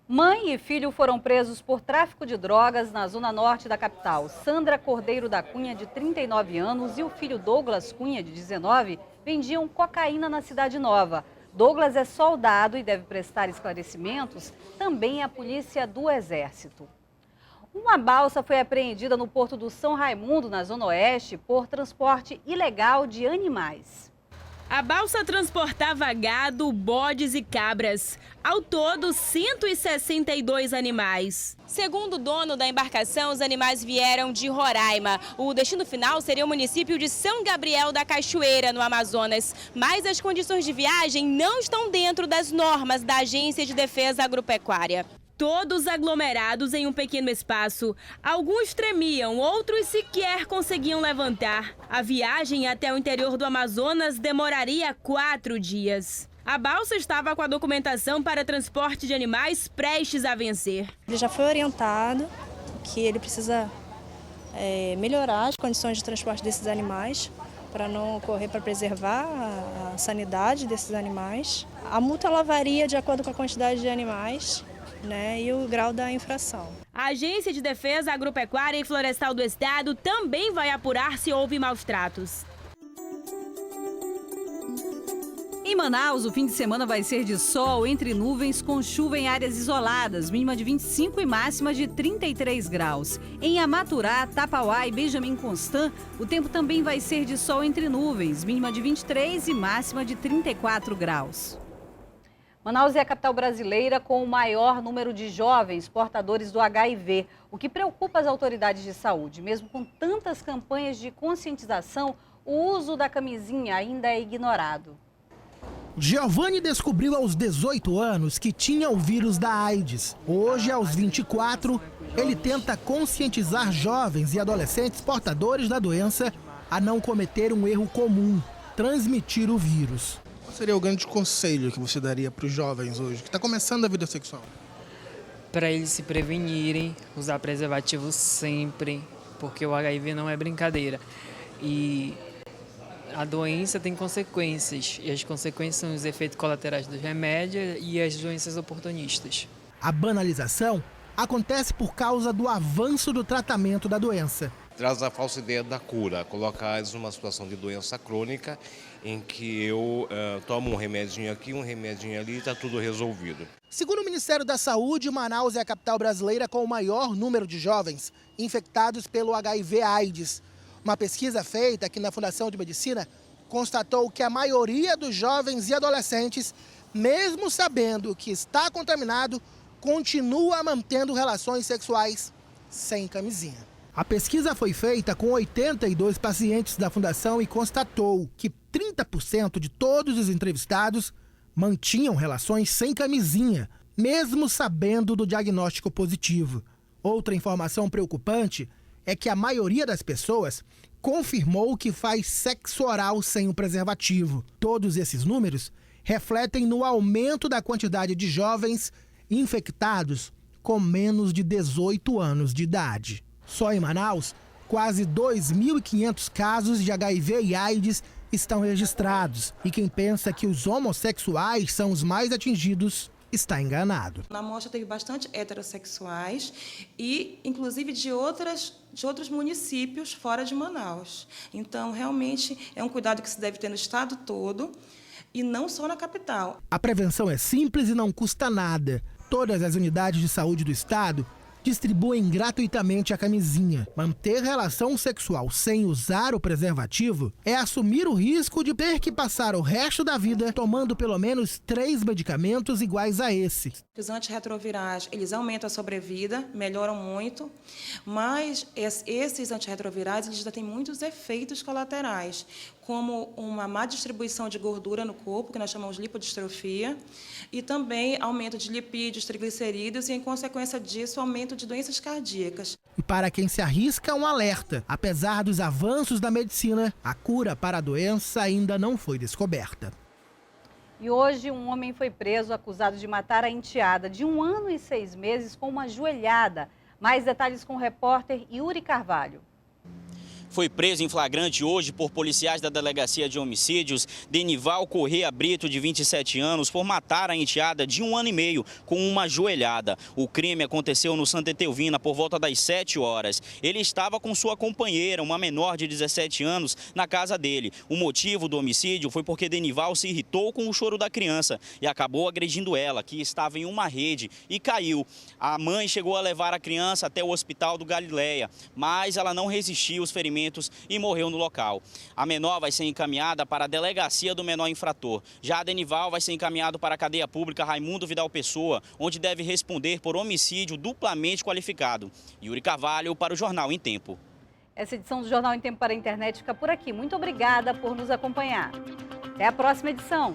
Mãe e filho foram presos por tráfico de drogas na zona norte da capital. Sandra Cordeiro da Cunha, de 39 anos, e o filho Douglas Cunha, de 19, vendiam cocaína na Cidade Nova. Douglas é soldado e deve prestar esclarecimentos também à Polícia do Exército. Uma balsa foi apreendida no Porto do São Raimundo, na Zona Oeste, por transporte ilegal de animais. A balsa transportava gado, bodes e cabras. Ao todo, 162 animais. Segundo o dono da embarcação, os animais vieram de Roraima. O destino final seria o município de São Gabriel da Cachoeira, no Amazonas. Mas as condições de viagem não estão dentro das normas da Agência de Defesa Agropecuária. Todos aglomerados em um pequeno espaço. Alguns tremiam, outros sequer conseguiam levantar. A viagem até o interior do Amazonas demoraria 4 dias. A balsa estava com a documentação para transporte de animais prestes a vencer. Ele já foi orientado que ele precisa melhorar as condições de transporte desses animais para não ocorrer, para preservar a sanidade desses animais. A multa ela varia de acordo com a quantidade de animais, e o grau da infração. A Agência de Defesa Agropecuária e Florestal do Estado também vai apurar se houve maus-tratos. Em Manaus, o fim de semana vai ser de sol entre nuvens com chuva em áreas isoladas, mínima de 25 e máxima de 33 graus. Em Amaturá, Tapauá e Benjamin Constant, o tempo também vai ser de sol entre nuvens, mínima de 23 e máxima de 34 graus. Manaus é a capital brasileira com o maior número de jovens portadores do HIV, o que preocupa as autoridades de saúde. Mesmo com tantas campanhas de conscientização, o uso da camisinha ainda é ignorado. Giovanni descobriu aos 18 anos que tinha o vírus da AIDS. Hoje, aos 24, ele tenta conscientizar jovens e adolescentes portadores da doença a não cometer um erro comum, transmitir o vírus. Qual seria o grande conselho que você daria para os jovens hoje, que está começando a vida sexual? Para eles se prevenirem, usar preservativo sempre, porque o HIV não é brincadeira. E a doença tem consequências, e as consequências são os efeitos colaterais dos remédios e as doenças oportunistas. A banalização acontece por causa do avanço do tratamento da doença. Traz a falsa ideia da cura, coloca eles numa situação de doença crônica em que eu tomo um remedinho aqui, um remedinho ali e está tudo resolvido. Segundo o Ministério da Saúde, Manaus é a capital brasileira com o maior número de jovens infectados pelo HIV/AIDS. Uma pesquisa feita aqui na Fundação de Medicina constatou que a maioria dos jovens e adolescentes, mesmo sabendo que está contaminado, continua mantendo relações sexuais sem camisinha. A pesquisa foi feita com 82 pacientes da Fundação e constatou que 30% de todos os entrevistados mantinham relações sem camisinha, mesmo sabendo do diagnóstico positivo. Outra informação preocupante é que a maioria das pessoas confirmou que faz sexo oral sem o preservativo. Todos esses números refletem no aumento da quantidade de jovens infectados com menos de 18 anos de idade. Só em Manaus, quase 2.500 casos de HIV e AIDS estão registrados. E quem pensa que os homossexuais são os mais atingidos está enganado. Na amostra teve bastante heterossexuais e, inclusive, de outros municípios fora de Manaus. Então, realmente, é um cuidado que se deve ter no estado todo e não só na capital. A prevenção é simples e não custa nada. Todas as unidades de saúde do estado distribuem gratuitamente a camisinha. Manter relação sexual sem usar o preservativo é assumir o risco de ter que passar o resto da vida tomando pelo menos 3 medicamentos iguais a esse. Os antirretrovirais, eles aumentam a sobrevida, melhoram muito, mas esses antirretrovirais eles já têm muitos efeitos colaterais, como uma má distribuição de gordura no corpo, que nós chamamos de lipodistrofia, e também aumento de lipídios, triglicerídeos e, em consequência disso, aumento de doenças cardíacas. E para quem se arrisca, um alerta. Apesar dos avanços da medicina, a cura para a doença ainda não foi descoberta. E hoje um homem foi preso acusado de matar a enteada de 1 ano e 6 meses com uma joelhada. Mais detalhes com o repórter Yuri Carvalho. foi preso em flagrante hoje por policiais da Delegacia de Homicídios, Denival Corrêa Brito, de 27 anos, por matar a enteada de 1 ano e meio com uma joelhada. O crime aconteceu no Santa Etelvina por volta das 7 horas. Ele estava com sua companheira, uma menor de 17 anos, na casa dele. O motivo do homicídio foi porque Denival se irritou com o choro da criança e acabou agredindo ela, que estava em uma rede, e caiu. A mãe chegou a levar a criança até o hospital do Galileia, mas ela não resistiu aos ferimentos e morreu no local. A menor vai ser encaminhada para a delegacia do menor infrator. Já a Denival vai ser encaminhado para a cadeia pública Raimundo Vidal Pessoa, onde deve responder por homicídio duplamente qualificado. Yuri Carvalho para o Jornal em Tempo. Essa edição do Jornal em Tempo para a Internet fica por aqui. Muito obrigada por nos acompanhar. Até a próxima edição.